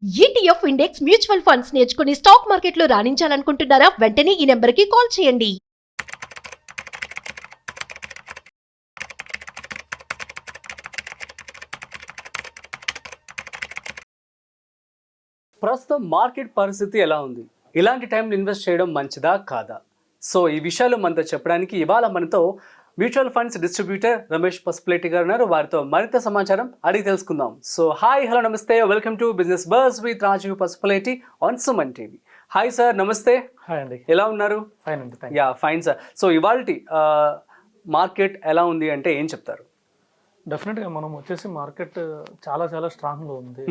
ETF index mutual funds నేర్చుకుని stock మార్కెట్లో రాణించాలనుకుంటున్నారా? వెంటనే ఈ నెంబర్కి కాల్ చేయండి. ప్రస్తుతం మార్కెట్ పరిస్థితి ఎలా ఉంది? ఇలాంటి టైంలో ఇన్వెస్ట్ చేయడం మంచిదా కాదా? సో ఈ విషయాలు మనతో చెప్పడానికి ఇవాళ మనతో mutual funds distributor Ramesh Pasupuleti గారు ఉన్నారు. వారితో మరింత సమాచారం అడిగి తెలుసుకుందాం. సో హాయ్, హలో, నమస్తే, welcome to business buzz with Rajeev Pasupuleti on Suman TV. Hi sir, నమస్తే. హాయ్ అండి. ఎలా ఉన్నారు? ఫైన్ అండి. Yeah fine sir. సో ఇవాల్టి మార్కెట్ ఎలా ఉంది అంటే ఏం చెప్తారు? డెఫినెట్గా మనం వచ్చేసి మార్కెట్ చాలా చాలా స్ట్రాంగ్లో ఉంది,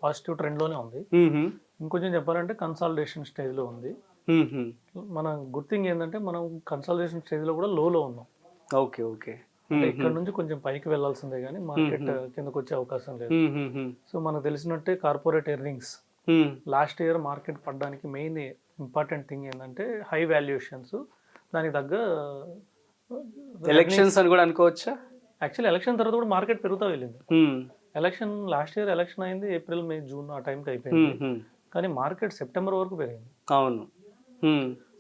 పాజిటివ్ ట్రెండ్లోనే ఉంది. ఇంకొంచెం చెప్పాలంటే కన్సాలిడేషన్ స్టేజ్లో ఉంది. మన గుడ్ థింగ్ ఏంటంటే మనం కన్సాలిడేషన్ స్టేజ్లో కూడా లోలో ఉన్నాం. Okay okay. అంటే ఇక్కడ నుంచి కొంచెం పైకి వెళ్లాల్సిందే కానీ మార్కెట్ కిందకు వచ్చే అవకాశం లేదు. సో మనకు తెలిసినట్టే corporate earnings last year market పడడానికి మెయిన్ ఇంపార్టెంట్ థింగ్ ఏంటంటే హై వాల్యుయేషన్స్. దానికి తగ్గ ఎలక్షన్స్ అని కూడా అనుకోవచ్చా? యాక్చువల్లీ ఎలక్షన్ తర్వాత కూడా మార్కెట్ పెరుగుతూ వెళ్ళింది. ఎలక్షన్ లాస్ట్ ఇయర్ ఎలక్షన్ అయింది ఏప్రిల్, మే, జూన్ ఆ టైంకి అయిపోయింది. కానీ మార్కెట్ సెప్టెంబర్ వరకు పెరిగింది. అవును.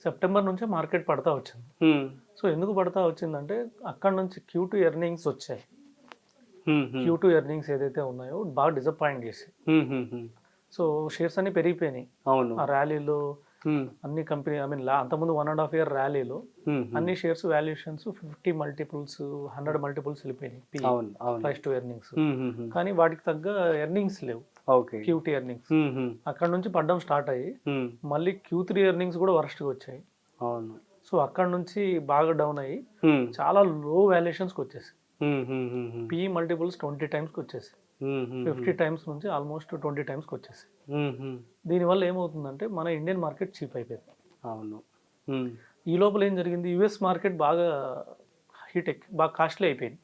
సెప్టెంబర్ నుంచే మార్కెట్ పడతా వచ్చింది. సో ఎందుకు పడతా వచ్చిందంటే అక్కడ నుంచి Q2 ఎర్నింగ్స్ వచ్చాయి. Q2 ఎర్నింగ్స్ ఏదైతే ఉన్నాయో బాగా డిసప్పాయింట్ చేసి, సో షేర్స్ అన్ని పెరిగిపోయినాయి. అవును. ఆ ర్యాలీలో అన్ని కంపెనీ అంతకుముందు 1.5 year ర్యాలీలో అన్ని షేర్స్ వాల్యుయేషన్స్ 50 multiples 100 multiples వెళ్ళిపోయినాయి ప్రైస్ టు ఎర్నింగ్స్. కానీ వాటికి తగ్గ ఎర్నింగ్స్ లేవు. Q2 ఎర్నింగ్స్ అక్కడ నుంచి పడ్డం స్టార్ట్ అయ్యి మళ్ళీ Q3 ఎర్నింగ్స్ కూడా వరస్ట్గా వచ్చాయి. అవును. సో అక్కడ నుంచి బాగా డౌన్ అయ్యి చాలా లో వాల్యుయేషన్స్కి వచ్చేసి PE మల్టిపుల్స్ 20 times వచ్చేసి 50 times నుంచి ఆల్మోస్ట్ 20 times వచ్చేసి. దీనివల్ల ఏమవుతుందంటే మన ఇండియన్ మార్కెట్ చీప్ అయిపోయింది. అవును. ఈ లోపల ఏం జరిగింది, యుఎస్ మార్కెట్ బాగా బాగా కాస్ట్లీ అయిపోయింది.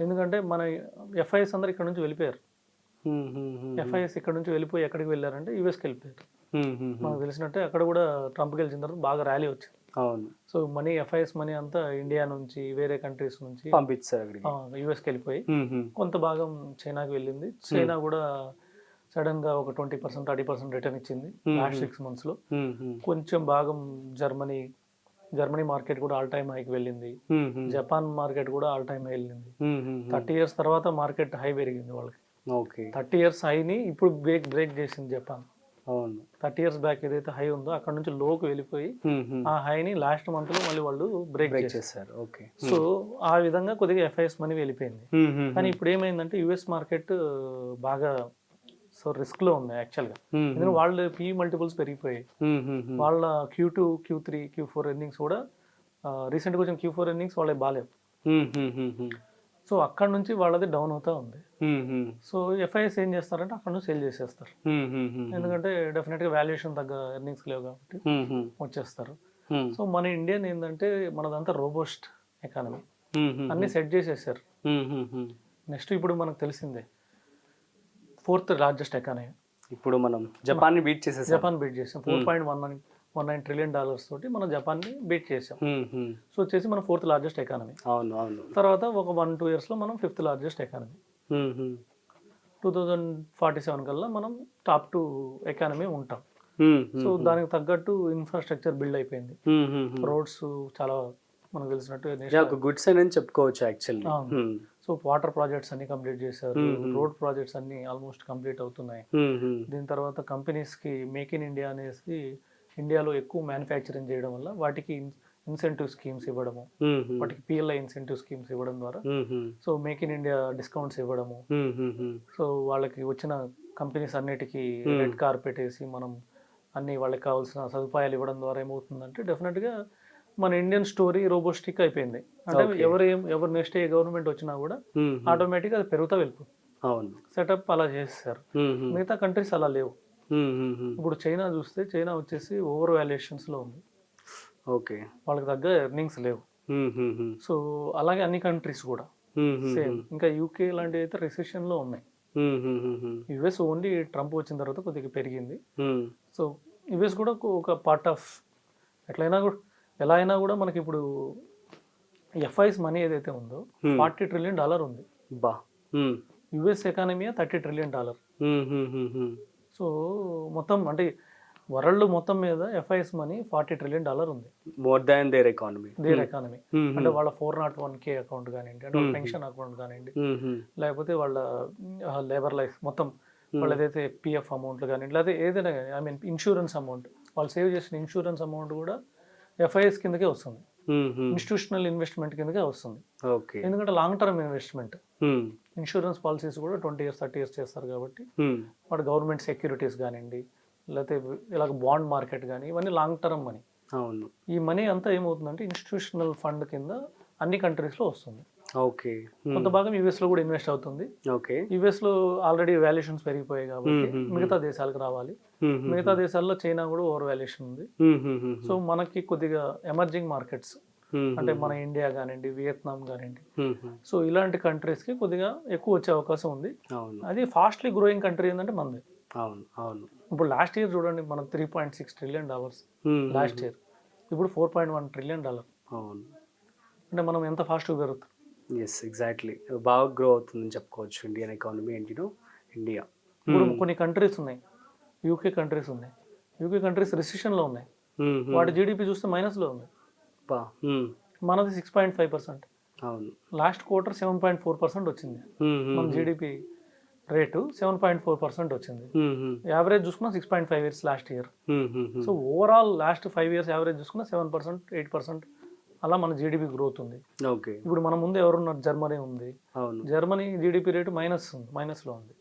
ఎందుకంటే మన FIS అందరు ఇక్కడ నుంచి వెళ్ళిపోయారు. FIS ఇక్కడ నుంచి వెళ్ళిపోయి ఎక్కడికి వెళ్ళారంటే యుఎస్కి వెళ్ళిపోయారు. మనకు తెలిసినట్టే అక్కడ కూడా ట్రంప్ గెలిచిన తర్వాత బాగా ర్యాలీ వచ్చింది. అవును. సో మనీ FIS మనీ అంతా ఇండియా నుంచి వేరే కంట్రీస్ నుంచి పంపించారు యుఎస్కి వెళ్ళిపోయి కొంత భాగం చైనాకి వెళ్ళింది. చైనా కూడా సడన్ గా ఒక 20% 30% రిటర్న్ ఇచ్చింది లాస్ట్ 6 months లో. కొంచెం భాగం జర్మనీ మార్కెట్ కూడా ఆల్ టైమ్ హైకి వెళ్ళింది. జపాన్ మార్కెట్ కూడా ఆల్ టైమ్ హై వెళ్ళింది. 30 years తర్వాత మార్కెట్ హై పెరిగింది వాళ్ళకి. 30 years హైని ఇప్పుడు బ్రేక్ చేసింది జపాన్. 30 years బ్యాక్ ఏదైతే హై ఉందో అక్కడ నుంచి లోకి వెళ్ళిపోయి ఆ హైని లాస్ట్ మంత్ లో మళ్ళీ వాళ్ళు బ్రేక్ చేశారు. సో ఆ విధంగా కొద్దిగా FIS మనీ వెళ్ళిపోయింది. కానీ ఇప్పుడు ఏమైందంటే యుఎస్ మార్కెట్ బాగా రిస్క్ లో ఉంది యాక్చువల్గా. ఎందుకంటే వాళ్ళ PE మల్టిపుల్స్ పెరిగిపోయాయి. వాళ్ళ Q2 Q3 Q4 ఎర్నింగ్స్ కూడా రీసెంట్గా వచ్చిన Q4 ఎర్నింగ్స్ వాళ్ళకి బాగాలేవు. సో అక్కడ నుంచి వాళ్ళది డౌన్ అవుతా ఉంది. సో FIS ఏం చేస్తారంటే అక్కడ నుంచి సేల్ చేసేస్తారు. ఎందుకంటే డెఫినెట్గా వాల్యుయేషన్ తగ్గ ఎర్నింగ్స్ లేవు కాబట్టి వచ్చేస్తారు. సో మన ఇండియన్ ఏంటంటే మనదంతా రోబోస్ట్ ఎకానమీ, అన్ని సెట్ చేసేసారు. నెక్స్ట్ ఇప్పుడు మనకు తెలిసిందే 4th largest ఎకానమీ. ఇప్పుడు మనం జపాన్ బీట్ చేసాం. 4.19 trillion తోటి మనం జపాన్ని బీట్ చేసాం. సో వచ్చేసి మనం 4th largest ఎకానమీ. తర్వాత ఒక 1-2 years లో మనం 5th largest ఎకానమీ. 2047 కల్లా మనం టాప్ 2 ఎకానమీ ఉంటాం. సో దానికి తగ్గట్టు ఇన్ఫ్రాస్ట్రక్చర్ బిల్డ్ అయిపోయింది. రోడ్స్ చాలా మనకు తెలిసినట్టు గుడ్ సైన్ అని చెప్పుకోవచ్చు యాక్చువల్లీ. సో వాటర్ ప్రాజెక్ట్స్ అన్ని కంప్లీట్ చేశారు. రోడ్ ప్రాజెక్ట్స్ అన్ని ఆల్మోస్ట్ కంప్లీట్ అవుతున్నాయి. దీని తర్వాత కంపెనీస్ కి మేక్ ఇన్ ఇండియా అనేసి ఇండియాలో ఎక్కువ మ్యానుఫ్యాక్చరింగ్ చేయడం వల్ల వాటికి ఇన్సెంటివ్ స్కీమ్స్ ఇవ్వడము, వాటికి PLI ఇన్సెంటివ్ స్కీమ్స్ ఇవ్వడం ద్వారా so make in India discounts ఇవ్వడము. సో వాళ్ళకి వచ్చిన కంపెనీస్ అన్నిటికీ రెడ్ కార్పెట్ వేసి మనం అన్ని వాళ్ళకి కావాల్సిన సదుపాయాలు ఇవ్వడం ద్వారా ఏమవుతుందంటే డెఫినెట్గా మన ఇండియన్ స్టోరీ రోబోస్టిక్ అయిపోయింది. అంటే ఎవరు నెక్స్ట్ ఏ గవర్నమెంట్ వచ్చినా కూడా ఆటోమేటిక్గా అది పెరుగుతా వెళ్ళిపోతుంది. సెటప్ అలా చేసేసారు. మిగతా కంట్రీస్ అలా లేవు. ఇప్పుడు చైనా చూస్తే చైనా వచ్చేసి ఓవర్ వాల్యుయేషన్స్ లో ఉంది. వాళ్ళకి తగ్గ ఎర్నింగ్స్ లేవు. సో అలాగే అన్ని కంట్రీస్ కూడా సేమ్. ఇంకా UK లాంటివి అయితే రిసెషన్ లో ఉన్నాయి. US ఓన్లీ ట్రంప్ వచ్చిన తర్వాత కొద్దిగా పెరిగింది. సో US కూడా ఒక పార్ట్ ఆఫ్ ఎలా అయినా కూడా మనకి ఇప్పుడు FIS మనీ ఏదైతే ఉందో $40 trillion ఉంది. US economy $30 trillion. సో మొత్తం అంటే వరల్డ్ మొత్తం మీద ఎఫ్ఐఎస్ మనీ $40 trillion ఉంది, more than their economy. Their economy. అంటే వాళ్ళ 401k అకౌంట్ కానివ్వండి, అంటే వాళ్ళ పెన్షన్ అకౌంట్ కానివ్వండి, లేకపోతే వాళ్ళ లేబర్ లైఫ్ మొత్తం వాళ్ళు ఏదైతే పిఎఫ్ అమౌంట్లు కానివ్వండి, లేకపోతే ఏదైనా కానీ ఐ మీన్ ఇన్సూరెన్స్ అమౌంట్, వాళ్ళు సేవ్ చేసిన ఇన్సూరెన్స్ అమౌంట్ కూడా ఎఫ్ఐఎస్ కిందకే వస్తుంది, ఇన్స్టిట్యూషనల్ ఇన్వెస్ట్మెంట్ కిందకే వస్తుంది. ఓకే. ఎందుకంటే long term investment, insurance policies కూడా 20 years 30 years చేస్తారు కాబట్టి వాడు గవర్నమెంట్ సెక్యూరిటీస్ కానివ్వండి, లేకపోతే ఇలాగ బాండ్ మార్కెట్ కానీ ఇవన్నీ లాంగ్ టర్మ్ మనీ. అవును. ఈ మనీ అంతా ఏమవుతుందంటే ఇన్స్టిట్యూషనల్ ఫండ్ కింద అన్ని కంట్రీస్లో వస్తుంది. ఓకే. కొంత భాగం యూఎస్లో కూడా ఇన్వెస్ట్ అవుతుంది. ఓకే. యూఎస్లో ఆల్రెడీ వాల్యుయేషన్స్ పెరిగిపోయాయి కాబట్టి మిగతా దేశాలకు రావాలి. మిగతా దేశాల్లో చైనా కూడా ఓవర్ వాల్యుయేషన్ ఉంది. సో మనకి కొద్దిగా ఎమర్జింగ్ మార్కెట్స్ అంటే మన ఇండియా కానివ్వండి, వియత్నాం కానివ్వండి, సో ఇలాంటి కంట్రీస్కి కొద్దిగా ఎక్కువ వచ్చే అవకాశం ఉంది. అది ఫాస్ట్లీ గ్రోయింగ్ కంట్రీ ఏంటంటే మనది. అవును. అవును. ఇప్పుడు లాస్ట్ ఇయర్ చూడండి, మనం $3.6 trillion లాస్ట్ ఇయర్, ఇప్పుడు $4.1 trillion. అవును. అంటే మనం ఎంత ఫాస్ట్గా పెరుగుతాం. Yes, exactly. బాగా గ్రో అవుతుందని చెప్పుకోవచ్చు ఇండియన్ ఎకానమీ అండ్ ఇండియా. ఇప్పుడు కొన్ని కంట్రీస్ ఉన్నాయి, యూకే కంట్రీస్ ఉన్నాయి, యూకే కంట్రీస్ రిసెషన్లో ఉన్నాయి, వాటి జీడిపి చూస్తే మైనస్లో ఉంది. మనది 6.5%. అవును. లాస్ట్ క్వార్టర్ 7.4% వచ్చింది. మన జీడిపి రేటు 7.4% వచ్చింది. యావరేజ్ చూసుకున్నా 6.5 years last year. So overall last 5 years average చూసుకున్నా 7% 8% అలా మన జీడిపి గ్రోత్ ఉంది. ఓకే. ఇప్పుడు మన ముందు ఎవరున్నారు, జర్మనీ ఉంది. అవును. జర్మనీ జీడిపి రేటు మైనస్లో ఉంది,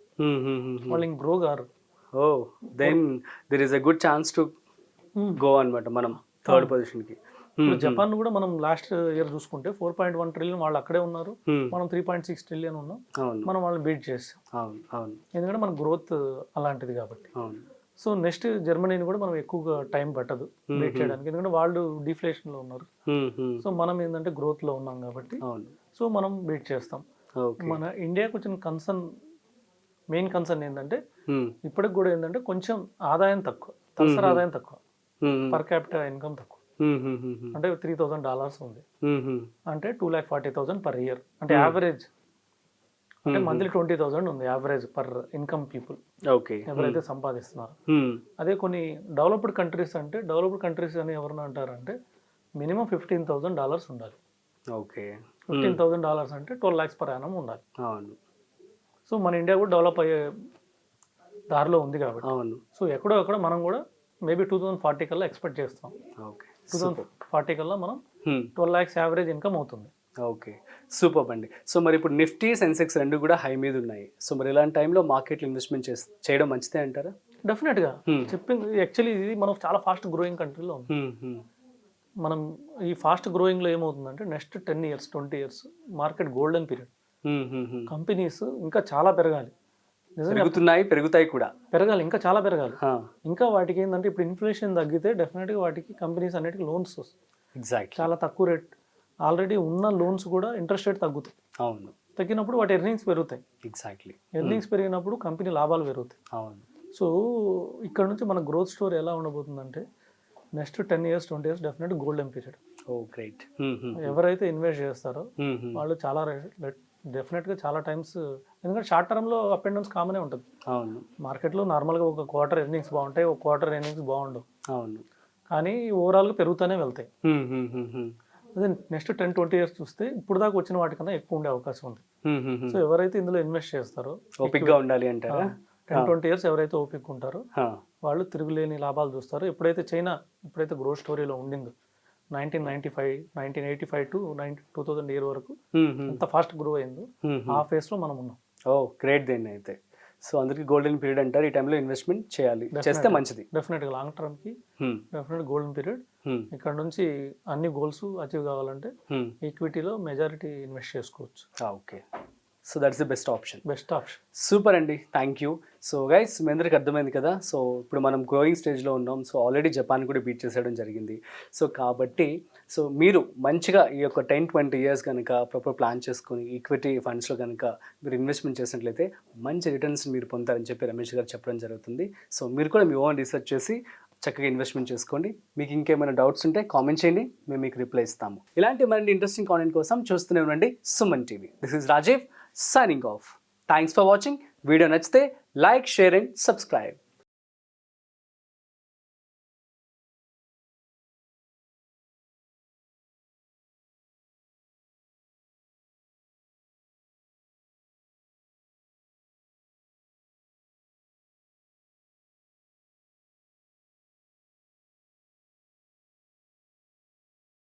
వాళ్ళు ఇంక గ్రో గారు. Oh, then there is a good chance to go అన్నమాట మనం థర్డ్ పొజిషన్కి. ఇప్పుడు జపాన్ కూడా మనం లాస్ట్ ఇయర్ చూసుకుంటే 4.1 trillion వాళ్ళు అక్కడే ఉన్నారు, మనం 3.6 trillion ఉన్నాం. మనం వాళ్ళని బీట్ చేస్తాం. అవును. అవును. ఎందుకంటే మన గ్రోత్ అలాంటిది కాబట్టి. అవును. సో నెక్స్ట్ జర్మనీని కూడా మనం ఎక్కువగా టైం పట్టదు బీట్ చేయడానికి, ఎందుకంటే వాళ్ళు డిఫ్లేషన్లో ఉన్నారు. సో మనం ఏంటంటే గ్రోత్లో ఉన్నాం కాబట్టి సో మనం బీట్ చేస్తాం. మన ఇండియాకి వచ్చిన మెయిన్ కన్సర్న్ ఏంటంటే ఇప్పటికి కూడా ఏంటంటే కొంచెం ఆదాయం తక్కువ, తలసరి ఆదాయం తక్కువ, పర్ క్యాపిటల్ ఇన్కమ్ తక్కువ. అంటే $3,000 ఉంది, అంటే 2,40,000 per year. అంటే యావరేజ్ అంటే మంత్లీ 20,000 ఉంది యావరేజ్ పర్ ఇన్కమ్ పీపుల్ ఎవరైతే సంపాదిస్తున్నారు. అదే కొన్ని డెవలప్డ్ కంట్రీస్ అంటే, డెవలప్డ్ కంట్రీస్ అని ఎవరన్నా అంటారంటే మినిమం $15,000 ఉండాలి. ఓకే. $15,000 అంటే 12 lakhs per annum ఉండాలి. అవును. సో మన ఇండియా కూడా డెవలప్ అయ్యే దారిలో ఉంది కాబట్టి. అవును. సో ఎక్కడో అక్కడ మనం కూడా మేబీ 2040 కల్లా ఎక్స్పెక్ట్ చేస్తాం. ఓకే. 2040 కల్లా మనం 12 lakhs యావరేజ్ ఇన్కమ్ అవుతుంది. ఓకే, సూపర్ అండి. సో మరి ఇప్పుడు నిఫ్టీ, సెన్సెక్స్ రెండు కూడా హై మీద ఉన్నాయి. సో మరి ఇలాంటి టైంలో మార్కెట్లో ఇన్వెస్ట్మెంట్ చేయడం మంచిదే అంటారా? డెఫినెట్గా. చెప్పింది యాక్చువల్లీ ఇది మనం చాలా ఫాస్ట్ గ్రోయింగ్ కంట్రీలో ఉంది. మనం ఈ ఫాస్ట్ గ్రోయింగ్లో ఏమవుతుందంటే next 10 years 20 years market golden period. Companies ఇంకా చాలా పెరగాలి, పెరుగుతాయి కూడా, పెరగాలి, ఇంకా చాలా పెరగాలి. ఇంకా వాటికి ఏంటంటే ఇప్పుడు ఇన్ఫ్లేషన్ తగ్గితే డెఫినెట్గా వాటికి కంపెనీస్ అన్నిటికీ లోన్స్ వస్తాయి. ఎగ్జాక్ట్. చాలా తక్కువ రేట్, ఆల్రెడీ ఉన్న లోన్స్ కూడా ఇంట్రెస్ట్ రేట్ తగ్గుతాయి. అవును. తగ్గినప్పుడు వాటి ఎర్నింగ్స్ పెరుగుతాయి. ఎగ్జాక్ట్లీ. ఎర్నింగ్స్ పెరిగినప్పుడు కంపెనీ లాభాలు పెరుగుతాయి. అవును. సో ఇక్కడ నుంచి మన గ్రోత్ స్టోరీ ఎలా ఉండబోతుందంటే next 10 years 20 years definite golden period. Oh great. ఎవరైతే ఇన్వెస్ట్ చేస్తారో వాళ్ళు చాలా డెఫినెట్గా చాలా టైమ్స్, ఎందుకంటే షార్ట్ టర్మ్లో అప్ అండ్ డౌన్స్ కామనే ఉంటుంది. అవును. మార్కెట్లో నార్మల్గా ఒక క్వార్టర్ ఎర్నింగ్స్ బాగుంటాయి, ఒక క్వార్టర్ ఎర్నింగ్స్ బాగుండవు. అవును. కానీ ఓవరాల్గా పెరుగుతూనే వెళ్తాయి. అదే నెక్స్ట్ 10-20 years చూస్తే ఇప్పుడు దాకా వచ్చిన వాటికన్నా ఎక్కువ ఉండే అవకాశం ఉంది. సో ఎవరైతే ఇందులో ఇన్వెస్ట్ చేస్తారో ఓపిక్గా ఉండాలి అంటారా? 10-20 years ఎవరైతే ఓపిక ఉంటారో వాళ్ళు తిరుగులేని లాభాలు చూస్తారు. ఎప్పుడైతే చైనా గ్రోత్ స్టోరీలో ఉండిందో 1985 to 2000 year వరకు ఎంత ఫాస్ట్ గ్రో అయిందో ఆ ఫేస్ లో మనం ఉన్నాం. ఓ గ్రేట్. దెన్ అయితే సో అందరికి గోల్డెన్ పీరియడ్ అంటారు. ఈ టైంలో ఇన్వెస్ట్మెంట్ చేస్తే మంచిది. డెఫినెట్గా లాంగ్ టర్మ్ కి డెఫినెట్ గోల్డెన్ పీరియడ్. ఇక్కడ నుంచి అన్ని గోల్స్ అచీవ్ కావాలంటే ఈక్విటీలో మెజారిటీ ఇన్వెస్ట్ చేసుకోవచ్చు. Okay. So that's the best option. Super అండి, థ్యాంక్ యూ. సో గైస్, మీ అందరికి అర్థమైంది కదా. సో ఇప్పుడు మనం గ్రోయింగ్ స్టేజ్లో ఉన్నాం. సో ఆల్రెడీ జపాన్ కూడా బీట్ చేసేయడం జరిగింది. సో కాబట్టి సో మీరు మంచిగా ఈ యొక్క 10-20 years కనుక ప్రాపర్ ప్లాన్ చేసుకొని ఈక్విటీ ఫండ్స్లో కనుక మీరు ఇన్వెస్ట్మెంట్ చేసినట్లయితే మంచి రిటర్న్స్ మీరు పొందుతారని చెప్పి రమేష్ గారు చెప్పడం జరుగుతుంది. సో మీరు కూడా మీ ఓన్ రీసెర్చ్ చేసి చక్కగా ఇన్వెస్ట్మెంట్ చేసుకోండి. మీకు ఇంకేమైనా డౌట్స్ ఉంటే కామెంట్ చేయండి, మేము మీకు రిప్లై ఇస్తాము. ఇలాంటి మరిన్ని ఇంట్రెస్టింగ్ కాంటెంట్ కోసం చూస్తూనే ఉండండి Suman TV. This is Rajeev signing off. Thanks for watching. Video nachite like, share and subscribe.